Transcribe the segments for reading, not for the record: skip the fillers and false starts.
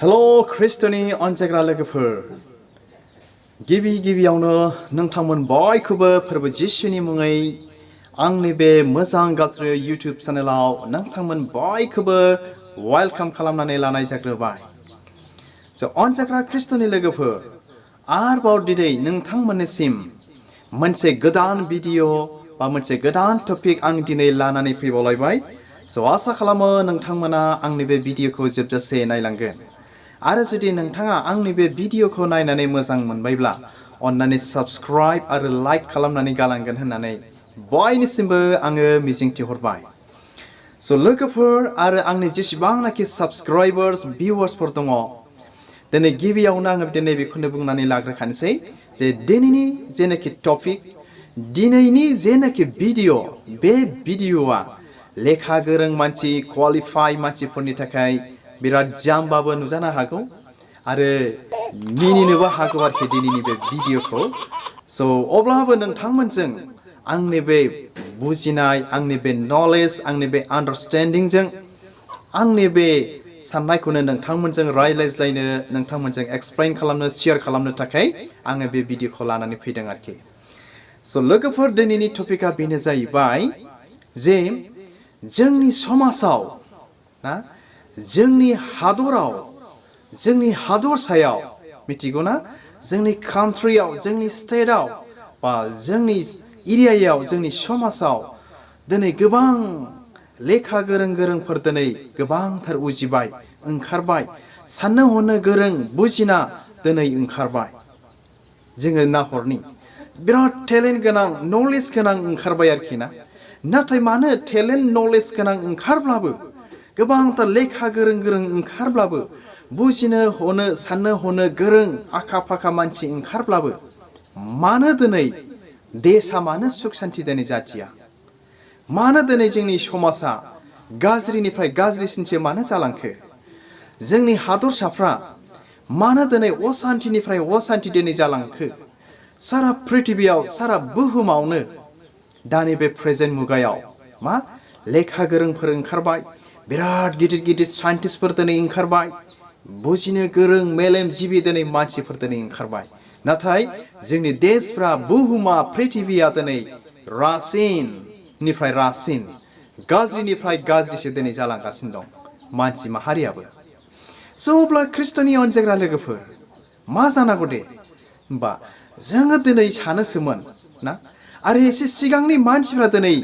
Hello, Christoni अनसायग्रा लोगोफोर गिबियावनो नोंथांमोन बयखौबो फोरबो जिसुनि मुङै आंनि बे मोजां गाज्रि YouTube चेनेलाव नोंथांमोन बयखौबो वेलकाम खालामनानै लानाय जाग्रोबाय। अनसायग्रा ख्रिस्ट'नि लोगोफोर आरोबाव दिनै नोंथांमोननिसिम मोनसे गोदान भिडिअ बा मोनसे गोदान टपिक आं दिनै लानानै फैबावलायबाय। आसा खालामो नोंथांमोना आंनि बे भिडिअखौ जोबजासे नायलांगोन। आरो जुदि नोंथाङा आंनि बे भिडिअखौ नायनानै मोजां मोनबायब्ला अन्नानै साबस्क्राइब आरो लाइक खालामनानै गालांगोन होननानै बयनिसिमबो आङो मिजिंथिहरबाय। लोगोफोर आरो आंनि जेसेबांनाखि साबस्क्राइबार्स भिउवार्सफोर दङ, दिनै गिबियावनो आङो दिनै बेखौनो बुंनानै लाग्रोखानोसै जे दिनैनि जेनाखि टपिक, दिनैनि जेनाखि भिडिअ, बे भिडिअआ लेखा गोरों मानसि, क्वालिफाइ मानसिफोरनि थाखाय बिराद जाम्बाबो नुजानो हागौ आरो मिनिनोबो हागौ आरोखि दिनैनि बे भिडिअखौ। अब्लाबो नोंथांमोनजों आंनि बे बुजिनाय, आंनि बे नलेज, आंनि बे आन्डारस्टेन्डिंजों आंनि बे साननायखौनो नोंथांमोनजों रायज्लायनो, नोंथांमोनजों एक्सप्लेइन खालामनो, शेयार खालामनो थाखाय आङो बे भिडिअखौ लानानै फैदों आरोखि। लोगोफोर दिनैनि टपिकआ बेनो जाहैबाय जे जोंनि समाजाव ना, जोंनि हादराव, जोंनि हादरसायाव, मिथिगौ ना, जोंनि कान्ट्रियाव, जोंनि स्टेटआव बा जोंनि एरियायाव, जोंनि समाजाव दिनै गोबां लेखा गोरोंफोर दिनै गोबांथार उजिबाय, ओंखारबाय, साननो हनो गोरों, बुजिना दिनै ओंखारबाय। जोङो नाहरनि बिराद टेलेन्ट गोनां, नलेज गोनां ओंखारबाय आरोखि ना। नाथाय मानो टेलेन्ट नलेज गोनां ओंखारब्लाबो, गोबांथार लेखा गोरों ओंखारब्लाबो, बुजिनो हनो, साननो हनो गोरों, आखा फाखा मानसि ओंखारब्लाबो मानो दिनै देशा, मानो सुख सान्ति दिनै जाथिया? मानो दिनै जोंनि समाजा गाज्रिनिफ्राय गाज्रिसिनसो मानो जालांखो? जोंनि हादरसाफ्रा मानो दिनै असान्तिनिफ्राय असान्ति दिनै जालांखो? सारा प्रिथिबियाव, सारा बुहुमावनो दानि बे प्रेजेन्ट मुगायाव मा लेखा गोरोंफोर ओंखारबाय, बिराद गिदिर साइन्टिस्टफोर दिनै ओंखारबाय, बुजिनो गोरों मेलेमजिबि दिनै मानसिफोर दिनै ओंखारबाय। नाथाय जोंनि देशफ्रा, बुहुमा, प्रिथिबिया दिनै रासिननिफ्राय रासिन, गाज्रिनिफ्राय गाज्रिसो दिनै जालांगासिनो दं मानसि माहारियाबो। अब्ला ख्रिस्ट'नि अनसायग्रा लोगोफोर मा जानांगौ दे? होमबा जोङो दिनै सानोसोमोन ना, आरो एसे सिगांनि मानसिफ्रा दिनै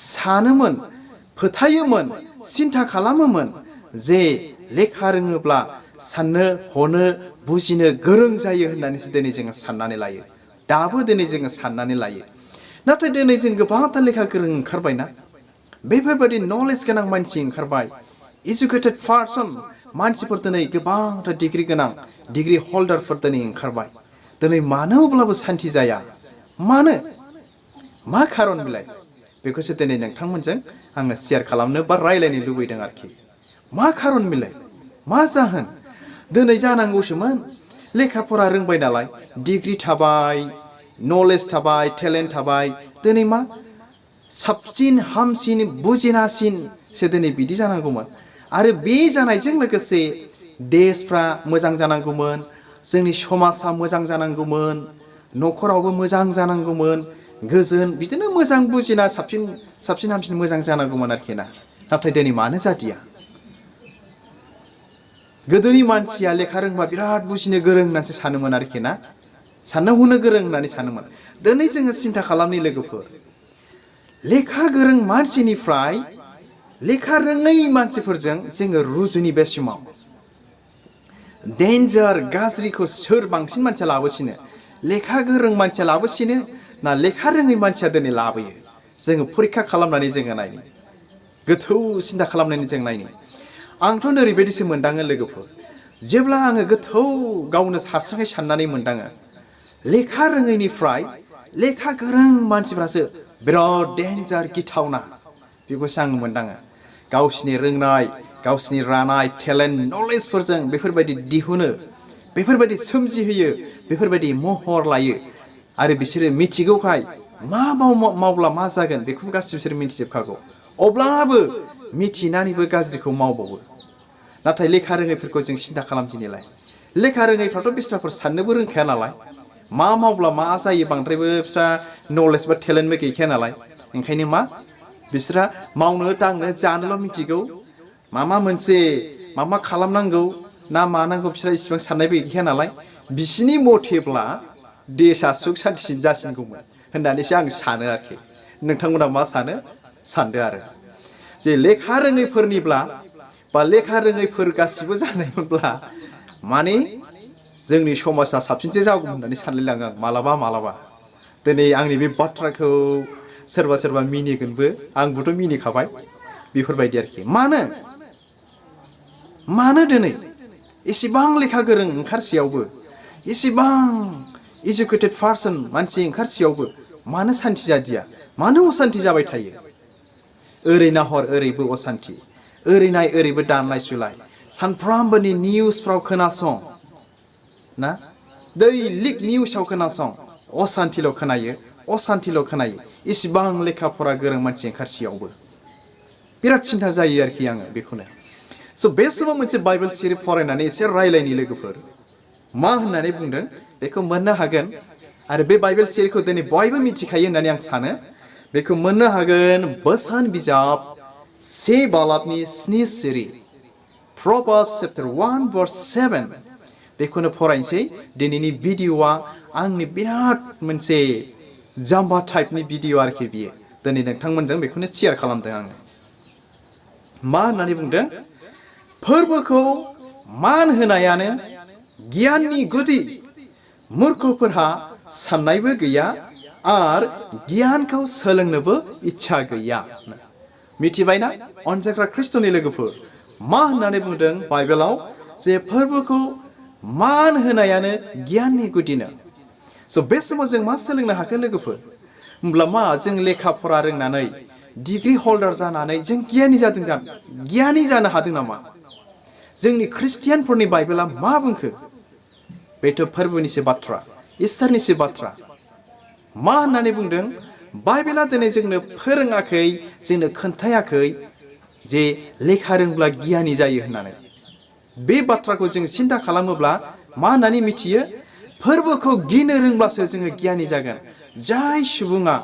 सानोमोन, फोथायोमोन, सिन्था खालामोमोन जे लेखा रोङोब्ला साननो हनो बुजिनो गोरों जायो होननानैसो दिनै जोङो साननानै लायो। दाबो दिनै जोङो साननानै लायो। नाथाय दिनै जों गोबांथार लेखा गोरों ओंखारबायना, बेफोरबायदि नलेज गोनां मानसि ओंखारबाय, इडुकेटेड पार्सन मानसिफोर दिनै गोबांथार डिग्रि गोनां, डिग्रि हल्डारफोर दिनै ओंखारबाय। दिनै मानो अब्लाबो सान्ति जाया? मानो? मा खारन बिलाय? बेखौसो दिनै नोंथांमोनजों आङो शेयार खालामनो बा रायलायनो लुबैदों आरोखि। मा खारन बिलाय? मा जाहोन? दिनै जानांगौसोमोन, लेखा फरा रोंबाय नालाय, डिग्रि थाबाय, नलेज थाबाय, टेलेन्ट थाबाय, दिनै मा साबसिन, हामसिन, बुजिनासिनसो दिनै बिदि जानांगौमोन। आरो बे जानायजों लोगोसे देशफ्रा मोजां जानांगौमोन, जोंनि समाजा मोजां जानांगौमोन, न'खरावबो मोजां जानांगौमोन, गोजोन, बिदिनो मोजां बुजिना साबसिन हामसिन मोजां जानांगौमोन आरोखि ना। नाथाय दिनै मानो जादिया? गोदोनि मानसिया लेखा रोंबा बिराद बुजिनो गोरों होननानैसो सानोमोन आरोखि ना, साननो हनो गोरों होननानै सानोमोन। दिनै जोङो सिन्था खालामनि लोगोफोर, लेखा गोरों मानसिनिफ्राय लेखा रोङै मानसिफोरजों जोङो रुजुनि बे समाव डेन्जार, गाज्रिखौ सोर बांसिन मानसिया लाबोसिनो? लेखा गोरों मानसिया लाबोसिनो ना लेखा रोङै मानसिया दिनै लाबोयो? जोङो फरिखा खालामनानै जोङो नायनि, गोथौ सिन्था खालामनानै जों नायनि। आंथ' ओरैबायदिसो मोनदाङो लोगोफोर, जेब्ला आङो गोथौ गावनो हारसिङै साननानै मोनदाङो, लेखा रोङैनिफ्राय लेखा गोरों मानसिफ्रासो बिराद डेन्जार, गिथावना, बेखौसो आङो मोनदाङो। गावसिनि रोंनाय, गावसिनि रानाय टेलेन्ट नलेजफोरजों बेफोरबायदि दिहुनो, बेफोरबायदि सोमजिहोयो, बेफोरबायदि महर लायो। आरो बिसोरो मिथिगौखाय मा मावब्ला मा जागोन बेखौ गासिबो बिसोर मिथिजोबखागौ, अब्लाबो मिथिनानैबो गाज्रिखौ मावबावो। नाथाय लेखा रोङैफोरखौ जों सिन्था खालामदिनिलाय लेखा रोङैफ्राथ' बिस्राफोर साननोबो रोंखाया नालाय मा मावब्ला मा जायो बांद्रायबो बिस्रा नलेज बा टेलेन्टबो गैखाया नालाय ओंखायनो मा बिस्रा मावनो दांनो जानोल' मिथिगौ मा मोनसे मा खालामनांगौ ना मानांगौ बिस्रा इसिबां साननायबो गैखाया नालाय बिसिनि मथेब्ला देशआ सुख सान्तिसिन जासिनगौमोन होननानैसो आं सानो आरोखि नोंथांमोना मा सानो सानदो आरो जे लेखा रोङैफोरनिब्ला बा लेखा रोङैफोर गासिबो जानायमोनब्ला माने जोंनि समाजा साबसिनसो जागौमोन होननानै सानलायलाङो आं मालाबा दिनै आंनि बे बाथ्राखौ सोरबा मिनिगोनबो आंबोथ' मिनिखाबाय बेफोरबायदि आरोखि मानो दिनै एसेबां लेखा गोरों ओंखारसेयावबो एसेबां इडुकेटेड पार्सन मानसि ओंखारसेयावबो मानो सान्थि जादिया मानो असान्थि जाबाय थायो ओरै नाहर ओरैबो असान्थि ओरै नाय ओरैबो दानलाय सुलाय सानफ्रामबोनि निउसफ्राव खोनासं ना दैलिक निउसाव खोनासं असान्थिल' खोनायो इसिबां लेखा फरा गोरों मानसि ओंखारसेयावबो बिराद सिन्था जायो आरोखि आङो बेखौनो स' बे समाव मोनसे बाइबेल सिरि फरायनानै एसे रायलायनि लोगोफोर मा होननानै बुंदों बेखौ मोननो हागोन आरो बे बाइबेल सिरिखौ दिनै बयबो मिथिखायो होननानै आं सानो बेखौ मोननो हागोन बोसोन बिजाब 7 बालाबनि 7 सिरि Proverbs chapter 1 verse 7 बेखौनो फरायनोसै दिनैनि भिडिअ'आ आंनि बिराद मोनसे जाम्बा टाइपनि भिडिअ' आरोखि बियो दिनै नोंथांमोनजों बेखौनो शेयार खालामदों आङो मा होननानै बुंदों फोरबोखौ मान होनायानो गियाननि गुदि मूर्खफोरहा साननायबो गैया आर गियानखौ सोलोंनोबो इच्छा गैया मिथिबायना अनजाग्रा ख्रिस्ट'नि लोगोफोर मा होननानै बुंदों बाइबेलाव जे फोरबोखौ मान होनायानो गियाननि गुदिनो स' बे समाव जों मा सोलोंनो हाखो लोगोफोर होमब्ला मा जों लेखा फरा रोंनानै डिग्री हल्डार जानानै जों गियानि जानो हादों नामा जोंनि ख्रिस्टियानफोरनि बाइबेला मा बुंखो बेथ' फोरबोनिसो बाथ्रा इसोरनिसो बाथ्रा मा होननानै बुंदों बाइबेला दिनै जोंनो फोरोङाखै जोंनो खोन्थायाखै जे लेखा रोंब्ला गियानि जायो होननानै बे बाथ्राखौ जों सिन्था खालामोब्ला मा होननानै मिथियो फोरबोखौ गिनो रोंब्लासो जोङो गियानि जागोन जाय सुबुङा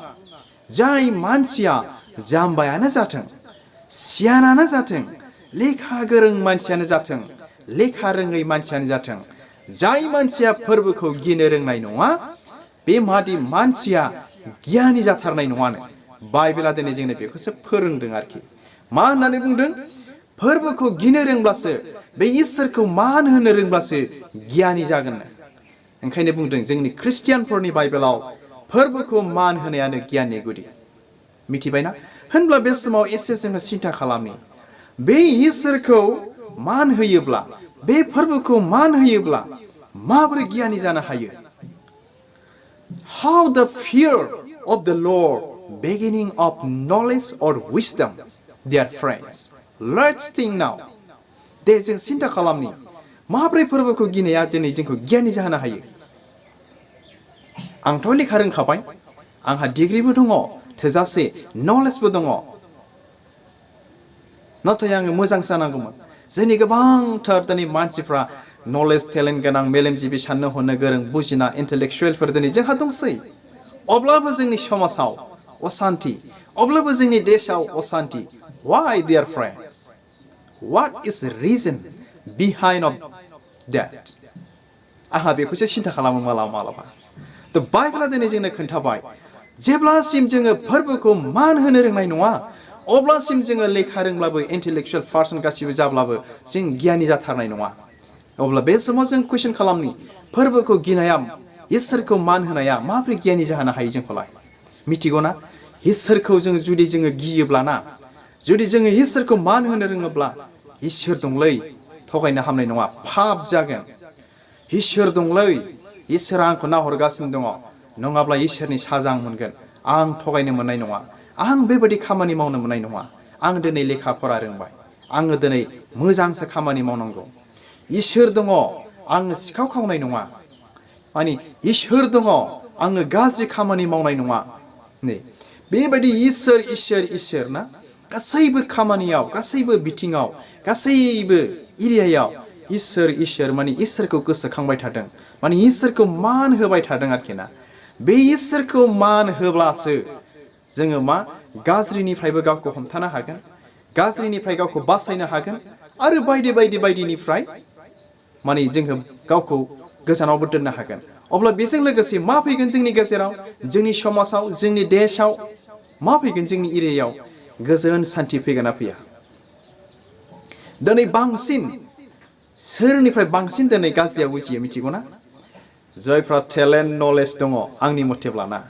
जाय मानसिया जाम्बायानो जाथों सियानानो जाथों लेखा गोरों मानसियानो जाथों लेखा रोङै मानसियानो जाथों जाय मानसिया फोरबोखौ गिनो रोंनाय नङा बे मादि मानसिया गियानि जाथारनाय नङानो बाइबेला दिनै जोंनो बेखौसो फोरोंदों आरोखि मा होननानै बुंदों फोरबोखौ गिनो रोंब्लासो बे इसोरखौ मान होनो रोंब्लासो गियानि जागोन ओंखायनो बुंदों जोंनि ख्रिस्टियानफोरनि बाइबेलाव फोरबोखौ मान होनायानो गियाननि गुदि मिथिबायना होनब्ला बे समाव एसे जोङो सिन्था खालामनि बे इसोरखौ मान होयोब्ला बे फोरबोखौ मान होयोब्ला माबोरै गियानि जानो हायो How the fear of the Lord beginning of knowledge or wisdom dear friends let's think now दे जों सिन्था खालामनि माबोरै फोरबोखौ गिनाया दिनै जोंखौ गियानि जाहोनो हायो आंथ' लेखा रोंखाबाय आंहा डिग्रीबो दङ थोजासे नलेजबो दङ नाथाय आङो मोजां जानांगौमोन जोंनि गोबांथार दिनै मानसिफ्रा नलेज टेलेन्ट गोनां मेलेमजिबि साननो हनो गोरों बुजिना इन्टेलेक्सुवेलफोर दिनै जोंहा दंसै अब्लाबो जोंनि समाजाव असान्थि अब्लाबो जोंनि देशआव असान्थि why dear friends what is the reason behind of that आहा बेखौसो सिन्था खालामो मालाबा थ' बाइबेला दिनै जोंनो खोन्थाबाय जेब्लासिम जोङो फोरबोखौ मान होनो रोंनाय नङा अब्लासिम जोङो लेखा रोंब्लाबो इन्टेलेक्सुवेल पार्सन गासिबो जाब्लाबो जों गियानि जाथारनाय नङा अब्ला बे समाव जों कुइसन खालामनि फोरबोखौ गिनाया इसोरखौ मान होनाया माबोरै गियानि जाहोनो हायो जोंखौलाय मिथिगौ ना इसोरखौ जुदि जोङो गियोब्लाना जुदि जोङो इसोरखौ मान होनो रोङोब्ला इसोर दंलै थगायनो हामनाय नङा पाप जागोन इसोर दंलै इसोरा आंखौ नाहरगासिनो दङ नङाब्ला इसोरनि साजा आं मोनगोन आं थगायनो मोननाय नङा आं बेबायदि खामानि मावनो मोननाय नङा आं दिनै लेखा फरा रोंबाय आङो दिनै मोजांसो खामानि मावनांगौ इसोर दङ आङो सिखाव खावनाय नङा माने इसोर दङ आङो गाज्रि खामानि मावनाय नङा नै बेबायदि इसोर ना गासैबो खामानियाव गासैबो बिथिङाव गासैबो एरियायाव इसोर माने इसोरखौ गोसोखांबाय थादों माने इसोरखौ मान होबाय थादों आरोखि ना बे इसोरखौ मान होब्लासो जोङो मा गाज्रिनिफ्रायबो गावखौ हमथानो हागोन गाज्रिनिफ्राय गावखौ बासायनो हागोन आरो बायदिनिफ्राय माने जोङो गावखौ गोजानावबो दोननो हागोन अब्ला बेजों लोगोसे मा फैगोन जोंनि गेजेराव जोंनि समाजाव जोंनि देशआव मा फैगोन जोंनि एरियायाव गोजोन सान्थि फैगोन ना फैया दिनै बांसिन सोरनिफ्राय बांसिन दिनै गाज्रिया उजियो मिथिगौ ना जायफ्रा टेलेन्ट नलेज दङ आंनि मथेब्लाना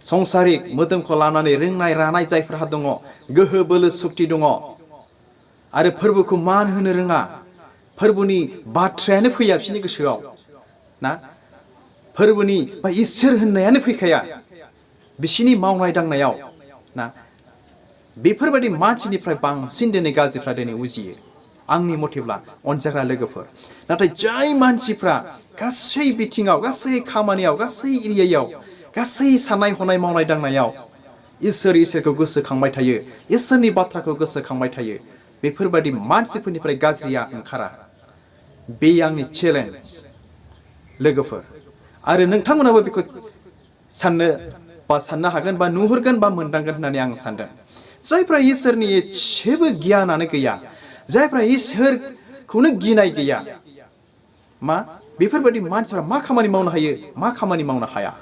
संसारिक मोदोमखौ लानानै रोंनाय रानाय जायफ्रा दङ गोहो बोलो सक्ति दङ आरो फोरबोखौ मान होनो रोङा फोरबोनि बाथ्रायानो फैया बिसोरनि गोसोआव ना फोरबोनि बा इसोर होननायानो फैखाया बिसोरनि मावनाय दांनायाव ना बेफोरबायदि मानसिनिफ्राय बांसिन दिनै गाज्रिफ्रा दिनै उजियो आंनि मथेब्ला अनजाग्रा लोगोफोर नाथाय जाय मानसिफ्रा गासै बिथिङाव गासै खामानियाव गासै एरियायाव गासै साननाय हनाय मावनाय दांनायाव इसोरखौ गोसोखांबाय थायो इसोरनि बाथ्राखौ गोसोखांबाय थायो बेफोरबायदि मानसिफोरनिफ्राय गाज्रिया ओंखारा बे आंनि चेलेन्ज लोगोफोर आरो नोंथांमोनाबो बेखौ साननो हागोन बा नुहुरगोन बा मोनदांगोन होननानै आं सानदों जायफ्रा इसोरनि एसेबो गियानानो गैया जायफ्रा इसोरखौनो गिनाय गैया मा बेफोरबायदि मानसिफ्रा मा खामानि मावनो हायो मा खामानि मावनो हाया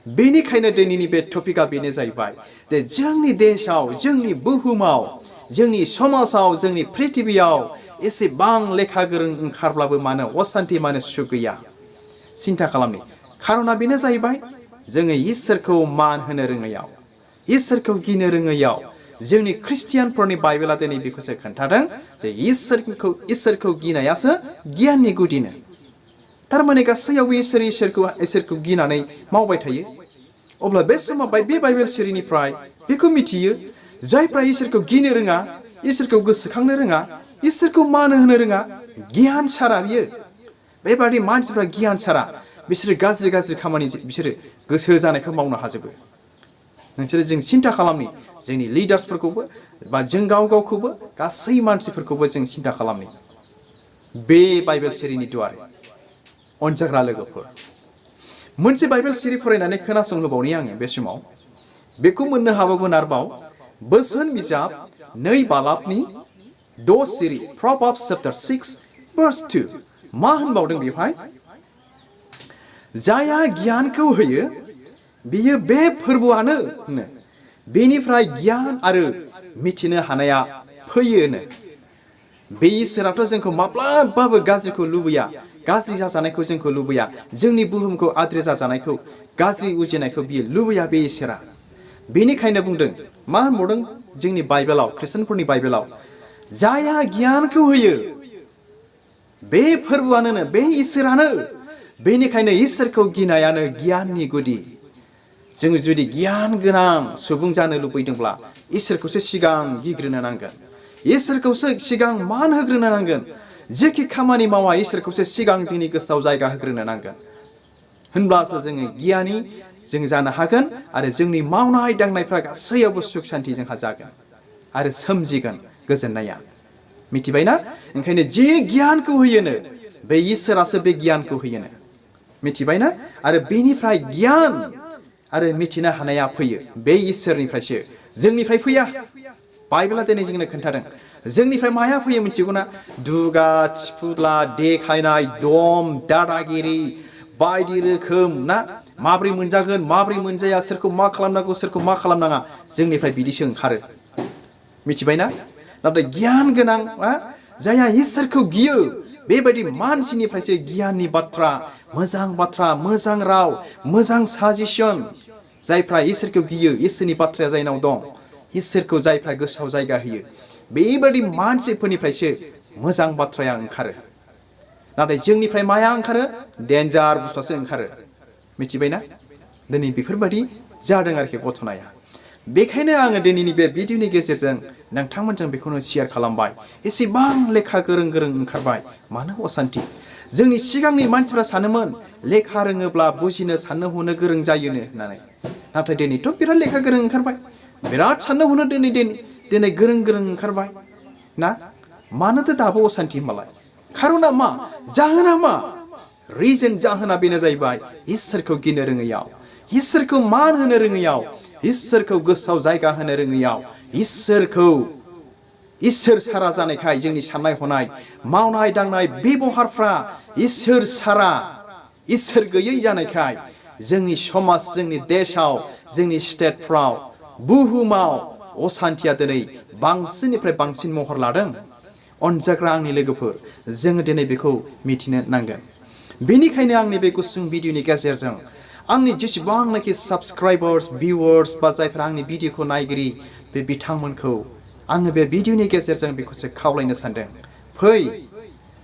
बेनिखायनो दिनैनि बे टपिकआ बेनो जाहैबाय जे जोंनि देशआव जोंनि बुहुमाव जोंनि समाजाव जोंनि प्रिथिबियाव एसेबां लेखा गोरों ओंखारब्लाबो मानो असान्ति मानो सुख गैया सिन्था खालामनि खारना बेनो जाहैबाय जोङो इसोरखौ मान होनो रोङैयाव इसोरखौ गिनो रोङैयाव जोंनि ख्रिस्टियानफोरनि बाइबेला दिनै बेखौसो खोन्थादों जे इसोरखौ गिनायासो गियाननि गुदिनो थारमाने गासैयावबो इसोरखौ गिनानै मावबाय थायो अब्ला बे समाव बे बाइबेल सिरिनिफ्राय बेखौ मिथियो जायफ्रा इसोरखौ गिनो रोङा इसोरखौ गोसोखांनो रोङा इसोरखौ मान होनो रोङा गियान सारा बियो बेबादि मानसिफ्रा गियान सारा बिसोरो गाज्रि खामानि बिसोरो गोसो जानायखौ मावनो हाजोबो नोंसोरो जों सिन्था खालामनि जोंनि लिडार्सफोरखौबो बा जों गावखौबो गासै मानसिफोरखौबो जों सिन्था खालामनि बे बाइबेल सिरिनि दुआरै अनजाग्रा लोगोफोर मोनसे बाइबेल सिरि फरायनानै खोनासंहोबावनि आङो बे समाव बेखौ मोननो हाबावगोन आरोबाव बोसोन बिजाब 2 बालाबनि 6 सिरि Proverbs chapter 6 verse 2 मा होनबावदों बेवहाय जाया गियानखौ होयो बियो बे फोरबोआनो बेनिफ्राय गियान आरो मिथिनो हानाया फैयोनो बे इसोराथ' जोंखौ माब्लाबाबो गाज्रिखौ लुबैया गाज्रि जाजानायखौ जोंखौ लुबैया जोंनि बुहुमखौ आद्रि जाजानायखौ गाज्रि उजिनायखौ बियो लुबैया बे इसोरा बेनिखायनो बुंदों मा होनबावदों जोंनि बाइबेलाव ख्रिस्टानफोरनि बाइबेलाव जाया गियानखौ होयो बे फोरबोआनो बे इसोरानो बेनिखायनो इसोरखौ गिनायानो गियाननि गुदि जों जुदि गियान गोनां सुबुं जानो लुबैदोंब्ला इसोरखौसो सिगां गिग्रोनो नांगोन इसोरखौसो सिगां मान होग्रोनो नांगोन जेखि खामानि मावा इसोरखौसो सिगां जोंनि गोसोआव जायगा होग्रोनो नांगोन होनब्लासो जोङो गियानि जों जानो हागोन आरो जोंनि मावनाय दांनायफ्रा गासैयावबो सुख सान्थि जोंहा जागोन आरो सोमजिगोन गोजोननाया मिथिबायना ओंखायनो जे गियानखौ होयोनो बे इसोरासो बे गियानखौ होयोनो मिथिबायना आरो बेनिफ्राय गियान आरो मिथिनो हानाया फैयो बे इसोरनिफ्रायसो जोंनिफ्राय फैया बाइबेला दिनै जोंनो खोन्थादों जोंनिफ्राय माया फैयो मिथिगौना दुगा थिफुला देखायनाय दम दादागिरि बायदि रोखोम ना माब्रै मोनजागोन माब्रै मोनजाया सोरखौ मा खालामनांगौ सोरखौ मा खालामनाङा जोंनिफ्राय बिदिसो ओंखारो मिथिबायना नाथाय गियान गोनां जायहा इसोरखौ गियो बेबायदि मानसिनिफ्रायसो गियाननि बाथ्रा मोजां राव मोजां साजेसन जायफ्रा इसोरखौ गियो इसोरनि बाथ्राया जायनाव दं इसोरखौ जायफ्रा गोसोआव जायगा होयो बेबायदि मानसिफोरनिफ्रायसो मोजां बाथ्राया ओंखारो नाथाय जोंनिफ्राय माया ओंखारो डेन्जार बुस्थुआसो ओंखारो मिथिबायना दिनै बेफोरबायदि जादों आरोखि घटनाया बेखायनो आङो दिनैनि बे भिडिअनि गेजेरजों नोंथांमोनजों बेखौनो शेयार खालामबाय एसेबां लेखा गोरों ओंखारबाय मानो असान्ति जोंनि सिगांनि मानसिफ्रा सानोमोन लेखा रोङोब्ला बुजिनो साननो हनो गोरों जायोनो होननानै नाथाय दिनैथ' बिराद लेखा गोरों ओंखारबाय बिराद साननो हनो दिनै गोरों ओंखारबाय ना मानोथो दाबो असान्थि होनबालाय खारना मा जाहोना मा रिजन जाहोना बेनो जाहैबाय इसोरखौ गिनो रोङैयाव इसोरखौ मान होनो रोङैयाव इसोरखौ गोसोआव जायगा होनो रोङैयाव इसोर सारा जानायखाय जोंनि साननाय हनाय मावनाय दांनाय बेबहारफ्रा इसोर सारा इसोर गैयै जानायखाय जोंनि समाज जोंनि देशाव जोंनि स्टेटफ्राव बुहुमाव असान्थिया दिनै बांसिननिफ्राय बांसिन महर लादों अनजाग्रा आंनि लोगोफोर जोङो दिनै बेखौ मिथिनो नांगोन बेनिखायनो आंनि बे गुसुं भिडिअनि गेजेरजों आंनि जेसेबांनाखि साबस्क्राइबार्स भिउवार्स बा जायफ्रा आंनि भिडिअखौ नायगिरि बे बिथांमोनखौ आङो बे भिडिअनि गेजेरजों बेखौसो खावलायनो सानदों फै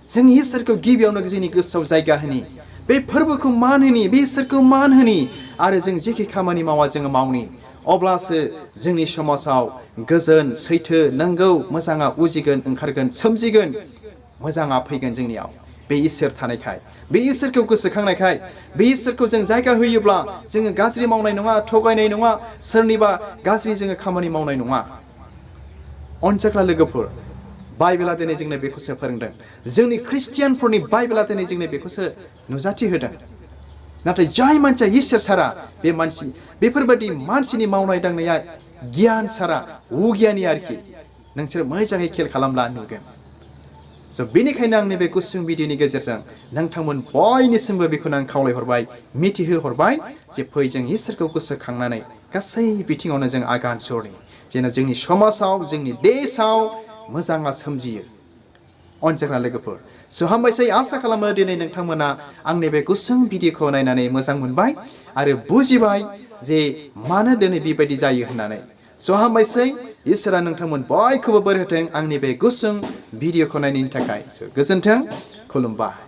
जों इसोरखौ गिबियावनो जोंनि गोसोआव जायगा होनि बे फोरबोखौ मान होनि बे इसोरखौ मान होनि आरो जों जेखि खामानि मावा जोङो मावनि अब्लासो जोंनि समाजाव गोजोन सैथो नंगौ मोजाङा उजिगोन ओंखारगोन सोमजिगोन मोजाङा फैगोन जोंनियाव बे इसोर थानायखाय बे इसोरखौ गोसोखांनायखाय बे इसोरखौ जों जायगा होयोब्ला जोङो गाज्रि मावनाय नङा थगायनाय नङा सोरनिबा गाज्रि जोङो खामानि मावनाय नङा अनजाग्रा लोगोफोर बाइबेला दिनै जोंनो बेखौसो फोरोंदों जोंनि ख्रिस्टियानफोरनि बाइबेला दिनै जोंनो बेखौसो नुजाथि होदों नाथाय जाय मानसिया इसोर सारा बे मानसि बेफोरबायदि मानसिनि मावनाय दांनाया गियान सारा उगियानि आरोखि नोंसोर मोजाङै खेल खालामब्ला नुगोन स' बेनिखायनो आंनि बे गुसुं भिडिअनि गेजेरजों नोंथांमोन बयनिसिमबो बेखौनो आं खावलायहरबाय मिथिहोहरबाय जे फै जों इसोरखौ गोसोखांनानै गासै बिथिङावनो जों आगान सुरनि जेन' जोंनि समाजाव जोंनि देशाव मोजाङा सोमजियो अनजाग्रा लोगोफोर स' हामबायसै आसा खालामो दिनै नोंथांमोना आंनि बे गुसुं भिडिअखौ नायनानै मोजां मोनबाय आरो बुजिबाय जे मानो दिनै बेबायदि जायो होननानै स' हामबायसै इसोरा नोंथांमोन बयखौबो बोर होथों आंनि बे गुसुं भिडिअखौ नायनायनि थाखाय स' गोजोन्थों खुलुमबाय